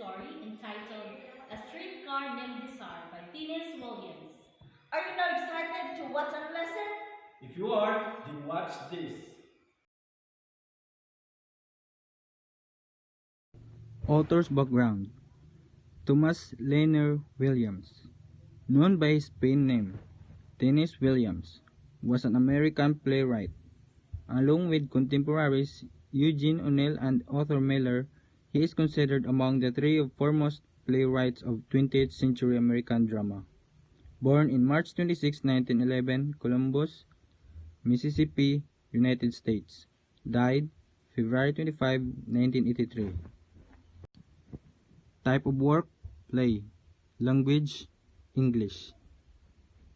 story entitled A Streetcar Named Desire by Tines Williams. Are you now excited to watch our lesson? If you are, then watch this. Author's background: Thomas Lanier Williams, known by his pen name, Tennessee Williams, was an American playwright. Along with contemporaries Eugene O'Neill and Arthur Miller, he is considered among the three foremost playwrights of 20th century American drama. Born in March 26, 1911, Columbus, Mississippi, United States. Died February 25, 1983. Type of work: play. Language: English.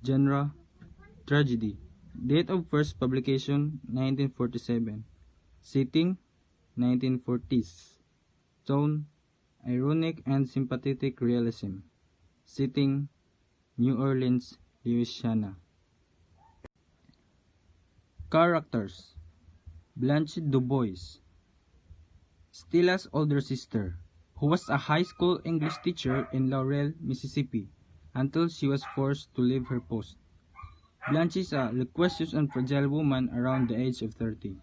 Genre: tragedy. Date of first publication: 1947. Setting: 1940s. Tone: ironic and sympathetic realism. Setting: New Orleans, Louisiana. Characters: Blanche Dubois, Stella's older sister, who was a high school English teacher in Laurel, Mississippi, until she was forced to leave her post. Blanche is a loquacious and fragile woman around the age of 30.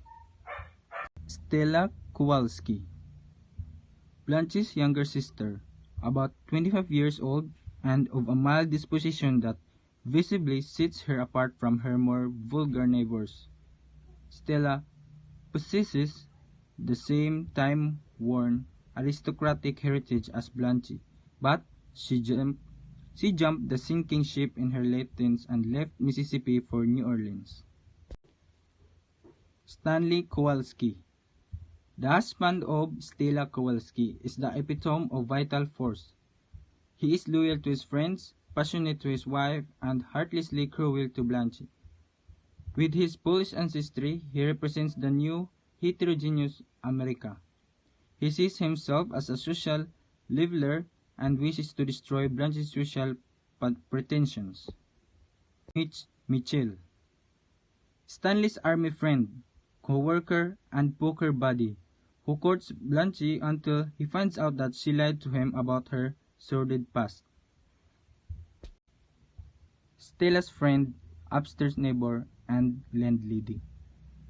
Stella Kowalski, Blanche's younger sister, about 25 years old and of a mild disposition that visibly sets her apart from her more vulgar neighbors. Stella possesses the same time-worn aristocratic heritage as Blanche, but she jumped the sinking ship in her late teens and left Mississippi for New Orleans. Stanley Kowalski, the husband of Stella Kowalski, is the epitome of vital force. He is loyal to his friends, passionate to his wife, and heartlessly cruel to Blanche. With his Polish ancestry, he represents the new, heterogeneous America. He sees himself as a social leveler and wishes to destroy Blanche's social pretensions. Mitch Mitchell, Stanley's army friend, co-worker, and poker buddy, who courts Blanche until he finds out that she lied to him about her sordid past. Stella's friend, upstairs neighbor, and landlady.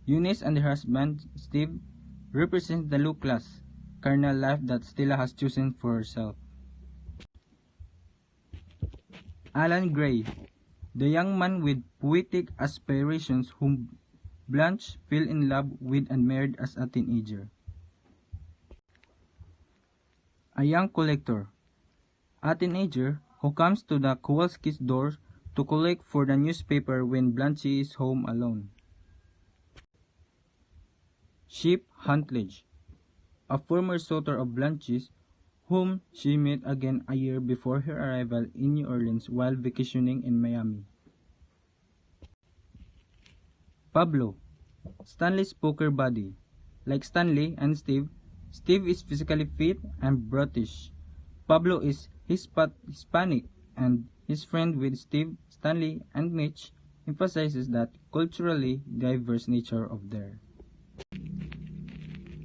Eunice and her husband, Steve, represent the low-class, carnal life that Stella has chosen for herself. Alan Gray, the young man with poetic aspirations whom Blanche fell in love with and married as a teenager. A young collector, a teenager who comes to the Kowalski's door to collect for the newspaper when Blanche is home alone. Ship Huntledge, a former suitor of Blanche's, whom she met again a year before her arrival in New Orleans while vacationing in Miami. Pablo, Stanley's poker buddy. Like Stanley and Steve, Steve is physically fit and brutish. Pablo is Hispanic, and his friend with Steve, Stanley, and Mitch emphasizes that culturally diverse nature of their.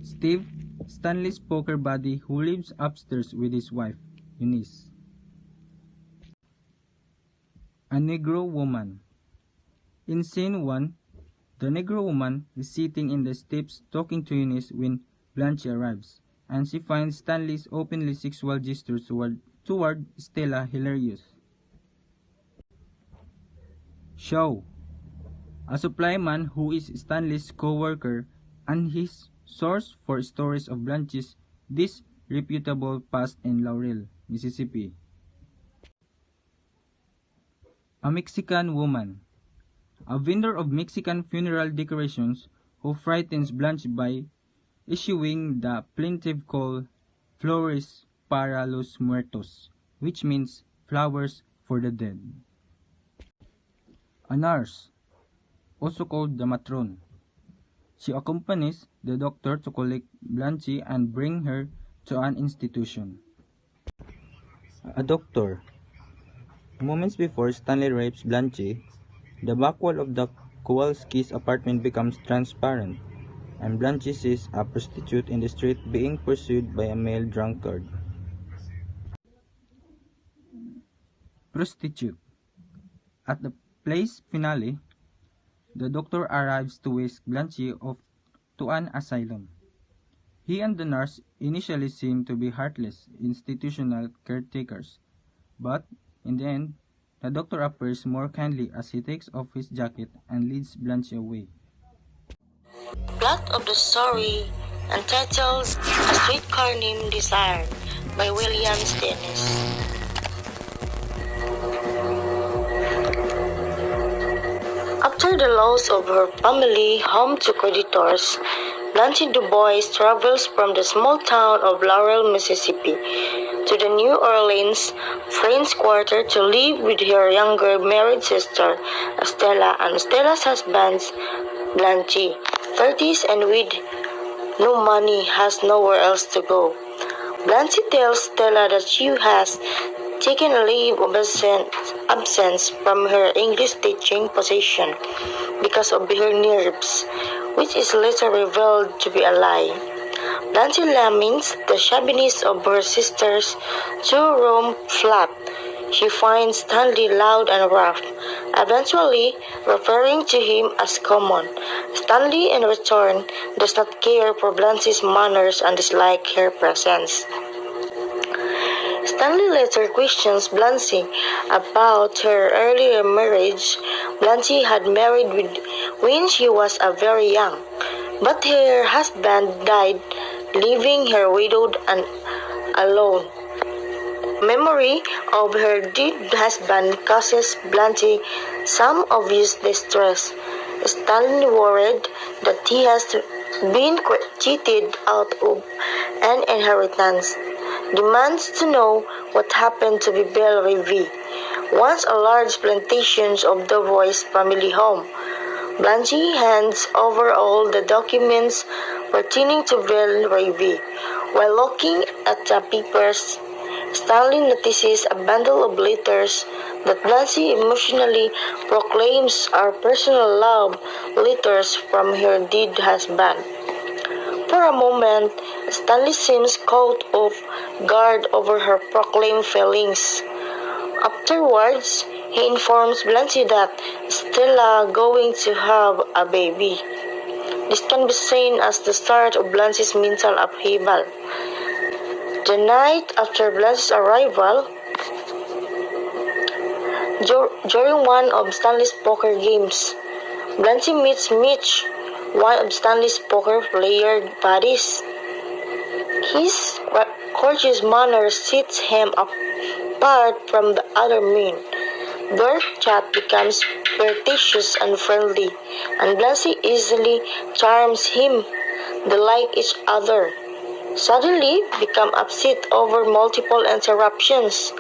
Steve, Stanley's poker buddy who lives upstairs with his wife, Eunice. A Negro woman. In scene 1, the Negro woman is sitting in the steps talking to Eunice when Blanche arrives, and she finds Stanley's openly sexual gestures toward Stella hilarious. Shaw, a supplyman who is Stanley's co-worker and his source for stories of Blanche's disreputable past in Laurel, Mississippi. A Mexican woman, a vendor of Mexican funeral decorations who frightens Blanche by issuing the plaintive call Flores para los Muertos, which means flowers for the dead. A nurse, also called the matron. She accompanies the doctor to collect Blanche and bring her to an institution. A doctor. Moments before Stanley rapes Blanche, the back wall of the Kowalski's apartment becomes transparent, and Blanche sees a prostitute in the street being pursued by a male drunkard. prostitute. At the play's finale, the doctor arrives to whisk Blanche off to an asylum. He and the nurse initially seem to be heartless institutional caretakers, but in the end, the doctor appears more kindly as he takes off his jacket and leads Blanche away. Plot of the story entitled A Streetcar Named Desire by William Stennis. After the loss of her family home to creditors, Blanche DuBois travels from the small town of Laurel, Mississippi, to the New Orleans Friends Quarter to live with her younger married sister, Estella, and Stella's husband, Blanche, 30s and with no money, has nowhere else to go. Blanche tells Stella that she has taken a leave of absence from her English teaching position because of her nerves, which is later revealed to be a lie. Blanche laments the shabbiness of her sister's two-room flat. She finds Stanley loud and rough, eventually referring to him as common. Stanley, in return, does not care for Blanche's manners and dislike her presence. Stanley later questions Blanche about her earlier marriage. Blanche had married when she was very young, but her husband died, leaving her widowed and alone. Memory of her dead husband causes Blanche some obvious distress. Stanley, worried that he has been cheated out of an inheritance, demands to know what happened to Belle Revie, once a large plantation of the Bois family home. Blanche hands over all the documents pertaining to Belle Revie. While looking at the papers, Stanley notices a bundle of letters that Blanche emotionally proclaims are personal love letters from her dead husband. For a moment, Stanley seems caught off guard over her proclaimed feelings. Afterwards, he informs Blanche that Stella going to have a baby. This can be seen as the start of Blanche's mental upheaval. The night after Blanche's arrival, during one of Stanley's poker games, Blanche meets Mitch, one of Stanley's poker player buddies. His courteous manner sets him apart from the other men. Their chat becomes flirtatious and friendly, and Blanche easily charms him. They like each other. Suddenly become upset over multiple interruptions.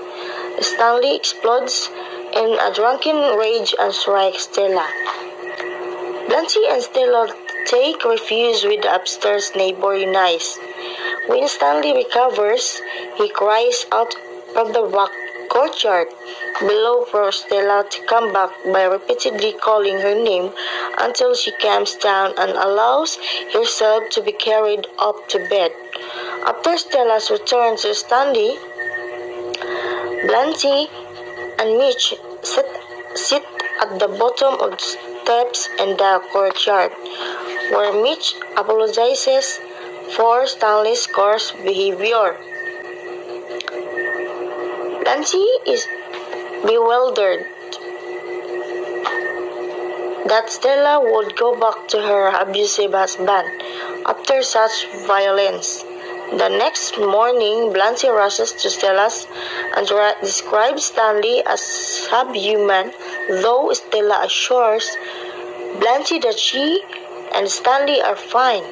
Stanley explodes in a drunken rage and strikes Stella. Blanche and Stella take refuge with the upstairs neighbor Eunice. When Stanley recovers, he cries out from the back courtyard below for Stella to come back by repeatedly calling her name until she calms down and allows herself to be carried up to bed. After Stella's return to Stanley, Blanche and Mitch sit at the bottom of the steps in the courtyard, where Mitch apologizes for Stanley's coarse behavior. Blanche is bewildered that Stella would go back to her abusive husband after such violence. The next morning, Blanche rushes to Stella's and describes Stanley as subhuman, though Stella assures Blanche that she and Stanley are fine.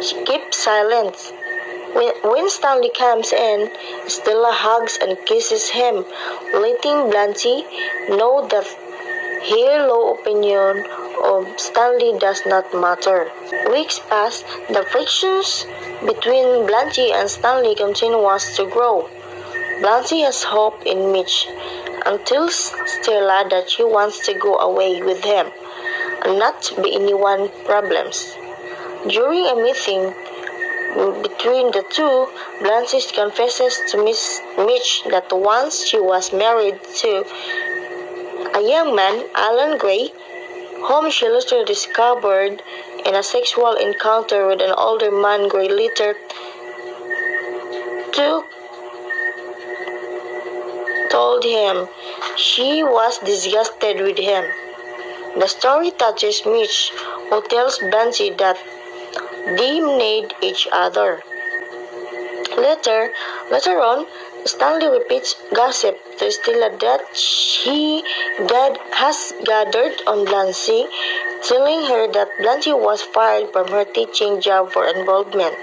She keeps silent. When Stanley comes in, Stella hugs and kisses him, letting Blanche know that her low opinion of Stanley does not matter. Weeks pass. The frictions between Blanche and Stanley continues to grow. Blanche has hope in Mitch and tells Stella that she wants to go away with him and not be anyone's problems. During a meeting between between the two, Blanche confesses to Miss Mitch that once she was married to a young man, Alan Gray, whom she later discovered in a sexual encounter with an older man. Gray later told him she was disgusted with him. The story touches Mitch, who tells Blanche that they need each other. Later on, Stanley repeats gossip to Stella that has gathered on Blanche, telling her that Blanche was fired from her teaching job for involvement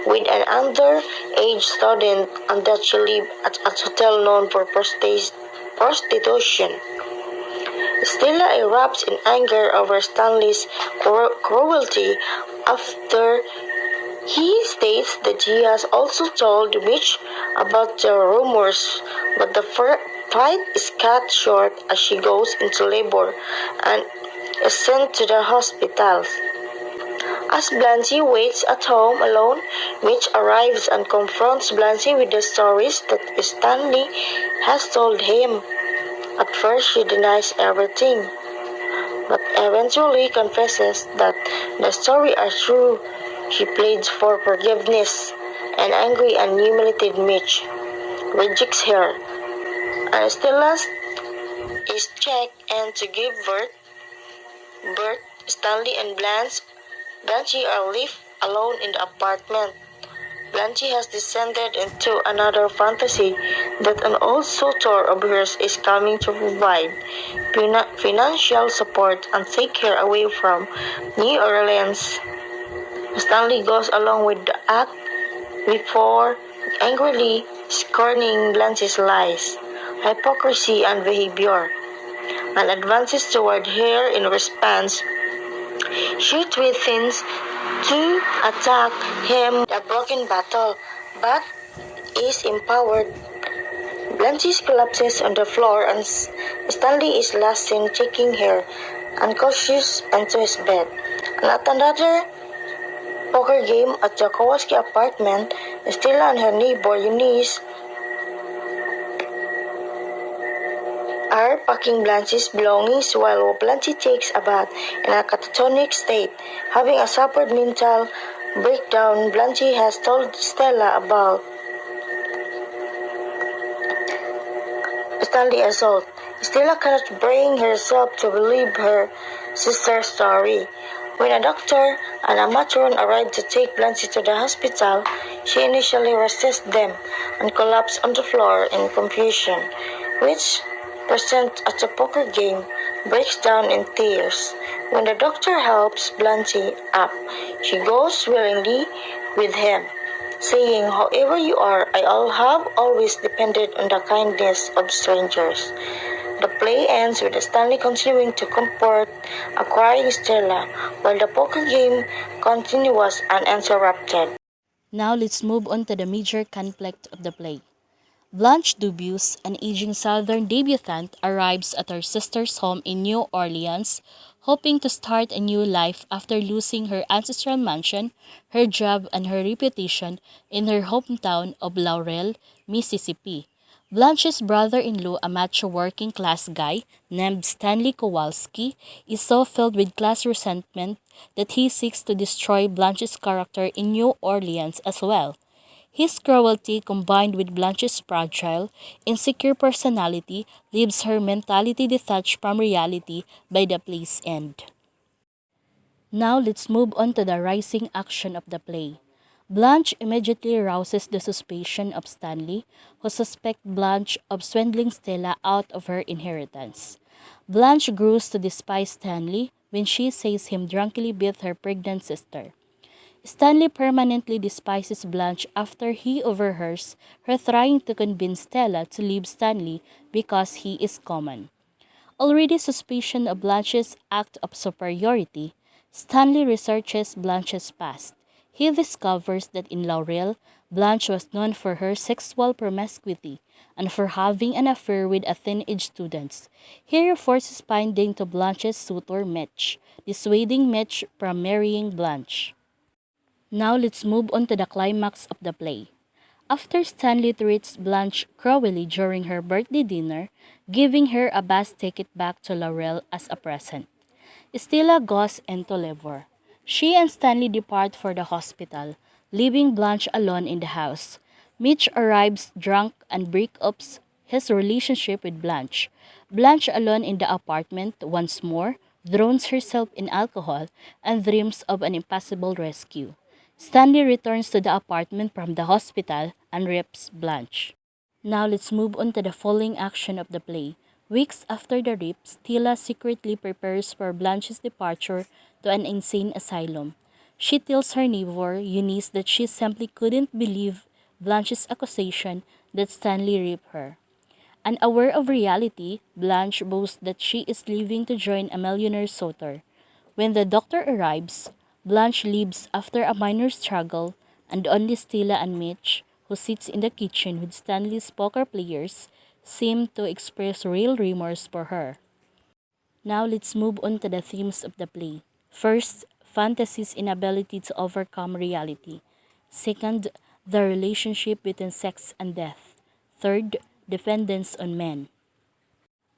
with an underage student and that she lived at a hotel known for prostitution. Stella erupts in anger over Stanley's cruelty after he states that he has also told Mitch about the rumors, but the fight is cut short as she goes into labor and is sent to the hospital. As Blanche waits at home alone, Mitch arrives and confronts Blanche with the stories that Stanley has told him. At first, she denies everything, but eventually confesses that the stories are true. She pleads for forgiveness, and angry and humiliated Mitch rejects her. And Stella is checked and to give birth, Stanley and Blanche are left alone in the apartment. Blanche has descended into another fantasy that an old suitor of hers is coming to provide financial support and take her away from New Orleans. Stanley goes along with the act before angrily scorning Blanche's lies, hypocrisy, and behavior, and advances toward her in response. She threatens to attack him in a broken battle, but is empowered. Blanche collapses on the floor and Stanley is last seen taking her unconscious into his bed. And at another poker game at the Kowalski apartment, Stella and her neighbor Eunice are packing Blanche's belongings while Blanche takes a bath in a catatonic state. Having a suffered mental breakdown, Blanche has told Stella about Stanley assault. Stella cannot bring herself to believe her sister's story. When a doctor and a matron arrive to take Blanche to the hospital, she initially resists them and collapses on the floor in confusion, which present at the poker game breaks down in tears. When the doctor helps Blanche up, she goes willingly with him, saying, "However you are, I have always depended on the kindness of strangers." The play ends with Stanley continuing to comfort a crying Stella while the poker game continues uninterrupted. Now let's move on to the major conflict of the play. Blanche Dubious, an aging Southern debutante, arrives at her sister's home in New Orleans, hoping to start a new life after losing her ancestral mansion, her job, and her reputation in her hometown of Laurel, Mississippi. Blanche's brother-in-law, a macho working-class guy named Stanley Kowalski, is so filled with class resentment that he seeks to destroy Blanche's character in New Orleans as well. His cruelty, combined with Blanche's fragile, insecure personality, leaves her mentally detached from reality by the play's end. Now let's move on to the rising action of the play. Blanche immediately rouses the suspicion of Stanley, who suspects Blanche of swindling Stella out of her inheritance. Blanche grows to despise Stanley when she sees him drunkenly beat her pregnant sister. Stanley permanently despises Blanche after he overhears her trying to convince Stella to leave Stanley because he is common. Already suspicious of Blanche's act of superiority, Stanley researches Blanche's past. He discovers that in Laurel, Blanche was known for her sexual promiscuity and for having an affair with a teenage student. He reports his finding to Blanche's suitor Mitch, dissuading Mitch from marrying Blanche. Now let's move on to the climax of the play. After Stanley treats Blanche cruelly during her birthday dinner, giving her a bus ticket back to Laurel as a present, Stella goes into labor. She and Stanley depart for the hospital, leaving Blanche alone in the house. Mitch arrives drunk and breaks up his relationship with Blanche. Blanche, alone in the apartment once more, drowns herself in alcohol and dreams of an impossible rescue. Stanley returns to the apartment from the hospital and rapes Blanche. Now let's move on to the following action of the play. Weeks after the rape, Stella secretly prepares for Blanche's departure to an insane asylum. She tells her neighbor, Eunice, that she simply couldn't believe Blanche's accusation that Stanley raped her. Unaware of reality, Blanche boasts that she is leaving to join a millionaire suitor. When the doctor arrives, Blanche leaves after a minor struggle, and only Stella and Mitch, who sits in the kitchen with Stanley's poker players, seem to express real remorse for her. Now let's move on to the themes of the play. First, fantasy's inability to overcome reality. Second, the relationship between sex and death. Third, dependence on men.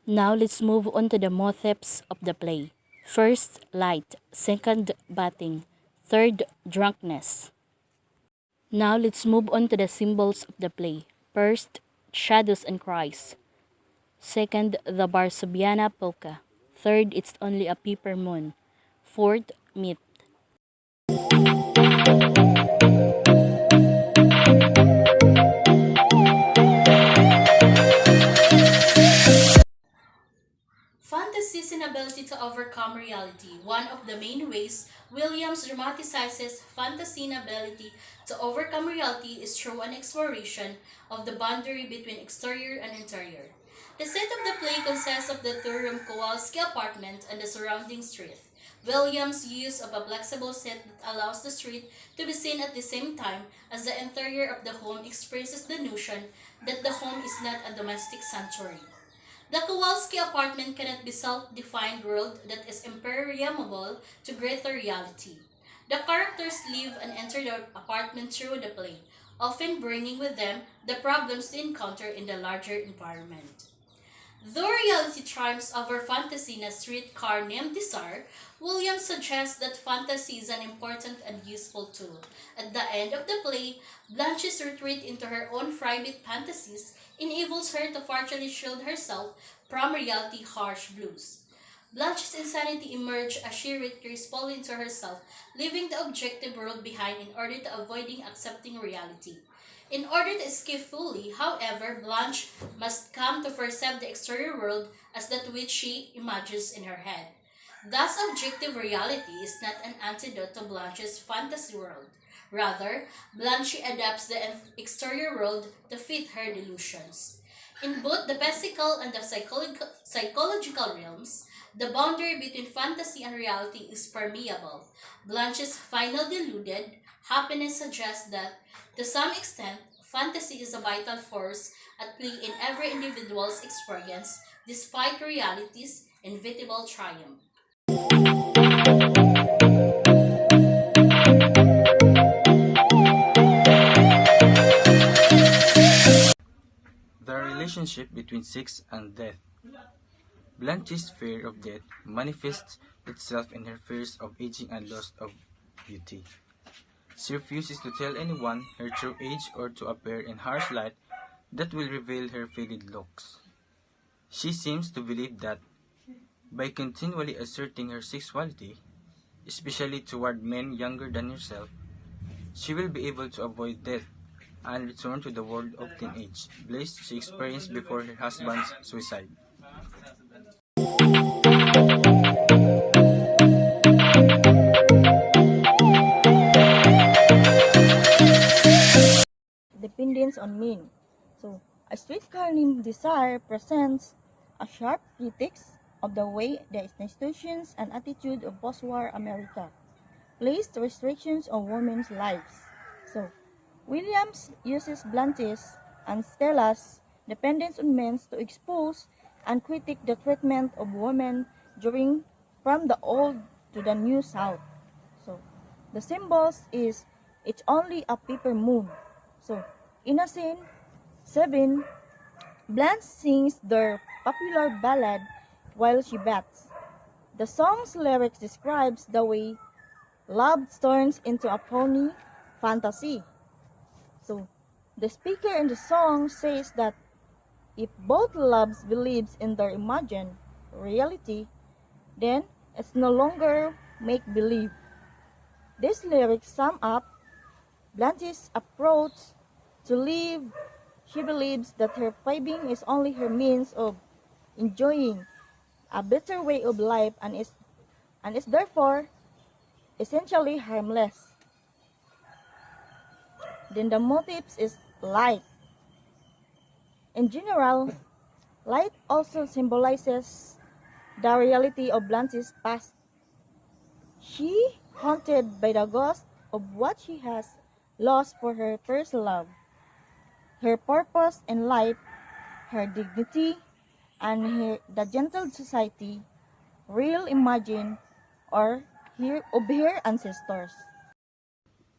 Now let's move on to the motifs of the play. First, light. Second, batting. Third, drunkenness. Now let's move on to the symbols of the play. First, shadows and cries. Second, the Varsoviana polka. Third, it's only a paper moon. Fourth, myth. Fantasy's inability to overcome reality. One of the main ways Williams dramatizes fantasy's inability to overcome reality is through an exploration of the boundary between exterior and interior. The set of the play consists of the two-room Kowalski apartment and the surrounding street. Williams' use of a flexible set that allows the street to be seen at the same time as the interior of the home expresses the notion that the home is not a domestic sanctuary. The Kowalski apartment cannot be self-defined world that is impermeable to greater reality. The characters live and enter the apartment through the play, often bringing with them the problems they encounter in the larger environment. Though reality triumphs over fantasy in a streetcar named Desire, Williams suggests that fantasy is an important and useful tool. At the end of the play, Blanche's retreat into her own private fantasies enables her to partially shield herself from reality harsh blues. Blanche's insanity emerges as she retreats fully into herself, leaving the objective world behind in order to avoiding accepting reality. In order to escape fully, however, Blanche must come to perceive the exterior world as that which she imagines in her head. Thus, objective reality is not an antidote to Blanche's fantasy world. Rather, Blanche adapts the exterior world to fit her delusions. In both the physical and the psychological realms, the boundary between fantasy and reality is permeable. Blanche's final deluded happiness suggests that, to some extent, fantasy is a vital force at play in every individual's experience, despite reality's inevitable triumph. The relationship between sex and death. Blanche's fear of death manifests itself in her fears of aging and loss of beauty. She refuses to tell anyone her true age or to appear in harsh light that will reveal her faded looks. She seems to believe that by continually asserting her sexuality, especially toward men younger than herself, she will be able to avoid death and return to the world of teenage bliss she experienced before her husband's suicide. Dependence on men. So, a streetcar named Desire presents a sharp critique of the way the institutions and attitude of post-war America placed restrictions on women's lives. So, Williams uses Blanche's and Stella's dependence on men to expose and critique the treatment of women during from the old to the new South. So, the symbols is It's only a paper moon. So, in a scene 7, Blanche sings their popular ballad while she bats. The song's lyrics describes the way love turns into a phony fantasy. So, the speaker in the song says that if both loves believes in their imagined reality, then it's no longer make-believe. These lyrics sum up Blanche's approach to live. She believes that her paving is only her means of enjoying a better way of life and is therefore essentially harmless. Then the motives is light. In general, light also symbolizes the reality of Blanche's past. She, haunted by the ghost of what she has lost for her first love, her purpose in life, her dignity, and the gentle society, real imagine, or of her ancestors.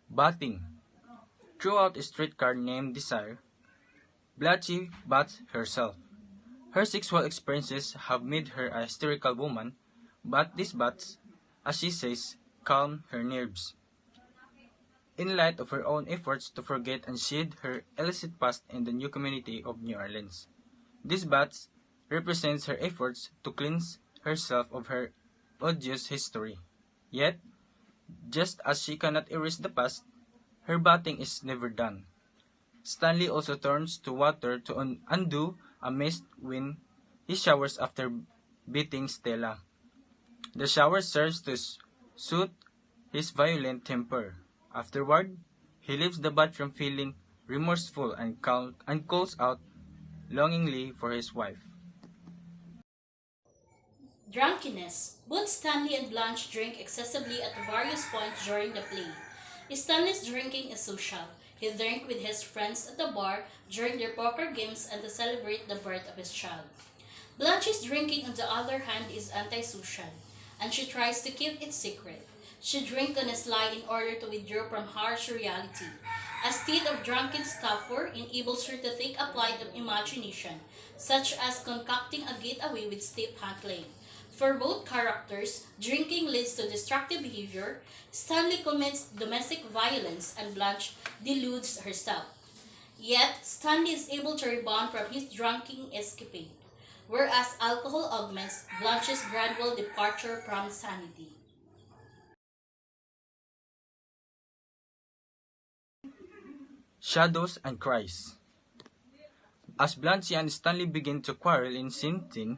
Batting. Throughout a streetcar named Desire, Blatchy bats herself. Her sexual experiences have made her a hysterical woman, but these bats, as she says, calm her nerves. In light of her own efforts to forget and shed her illicit past in the new community of New Orleans, these bats represents her efforts to cleanse herself of her odious history. Yet, just as she cannot erase the past, her batting is never done. Stanley also turns to water to undo a mist when he showers after beating Stella. The shower serves to soothe his violent temper. Afterward, he leaves the bathroom feeling remorseful and calls out longingly for his wife. Drunkenness. Both Stanley and Blanche drink excessively at various points during the play. Stanley's drinking is social. He drank with his friends at the bar during their poker games and to celebrate the birth of his child. Blanche's drinking, on the other hand, is antisocial, and she tries to keep it secret. She drinks on a sly in order to withdraw from harsh reality. A state of drunken stupor enables her to take a flight of imagination, such as concocting a getaway with Steve Huntley. For both characters, drinking leads to destructive behavior. Stanley commits domestic violence and Blanche deludes herself. Yet, Stanley is able to rebound from his drunken escapade, whereas alcohol augments Blanche's gradual departure from sanity. Shadows and Cries. As Blanche and Stanley begin to quarrel in Scene 10,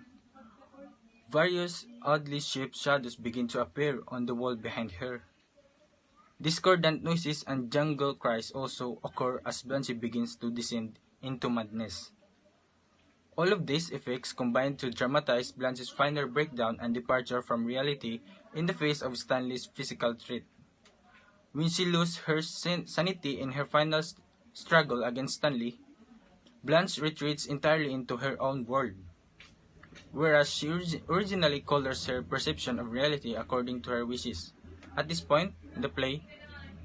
various oddly shaped shadows begin to appear on the wall behind her. Discordant noises and jungle cries also occur as Blanche begins to descend into madness. All of these effects combine to dramatize Blanche's final breakdown and departure from reality in the face of Stanley's physical threat. When she loses her sanity in her final struggle against Stanley, Blanche retreats entirely into her own world. Whereas she originally colors her perception of reality according to her wishes. At this point in the play,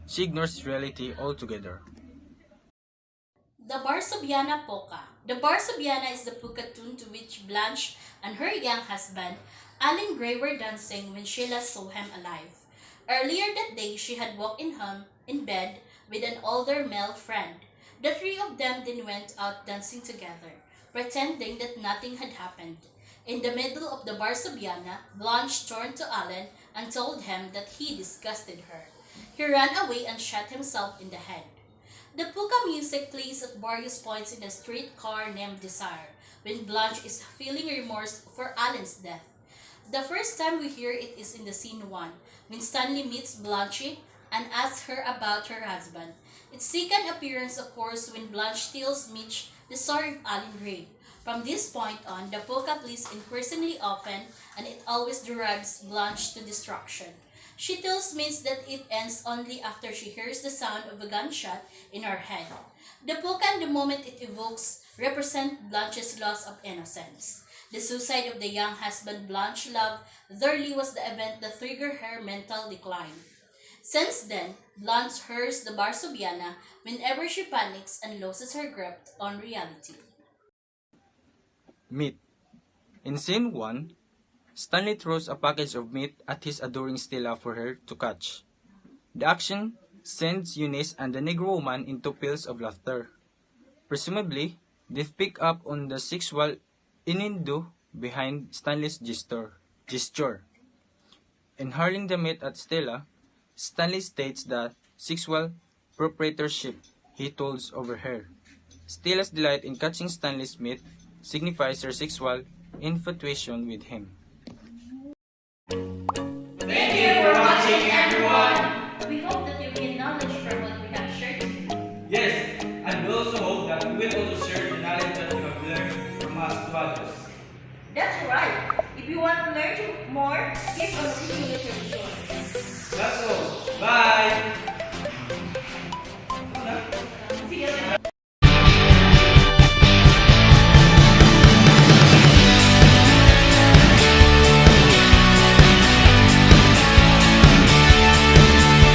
she ignores reality altogether. The Barsobiana Polka. The Barsobiana is the polka tune to which Blanche and her young husband, Alan Gray, were dancing when Sheila saw him alive. Earlier that day, she had walked in bed with an older male friend. The three of them then went out dancing together, pretending that nothing had happened. In the middle of the Barsobiana, Blanche turned to Alan and told him that he disgusted her. He ran away and shot himself in the head. The polka music plays at various points in the streetcar named Desire, when Blanche is feeling remorse for Alan's death. The first time we hear it is in the scene 1, when Stanley meets Blanche and asks her about her husband. Its second appearance occurs when Blanche tells Mitch the story of Alan Gray. From this point on, the polka plays increasingly often and it always drives Blanche to destruction. She tells Mitch that it ends only after she hears the sound of a gunshot in her head. The polka and the moment it evokes represent Blanche's loss of innocence. The suicide of the young husband Blanche loved dearly was the event that triggered her mental decline. Since then, Blanche hears the Barsobiana whenever she panics and loses her grip on reality. Meat. In scene 1, Stanley throws a package of meat at his adoring Stella for her to catch. The action sends Eunice and the Negro woman into peals of laughter. Presumably, they've picked up on the sexual innuendo behind Stanley's gesture. In hurling the meat at Stella, Stanley states that sexual proprietorship he holds over her. Stella's delight in catching Stanley's meat signifies her sexual infatuation with him. Thank you for watching, everyone. We hope that you gain knowledge from what we have shared. Yes, and we also hope that you will also share the knowledge that you have learned from us to others. That's right. If you want to learn more, keep on reading literature. That's all. Bye.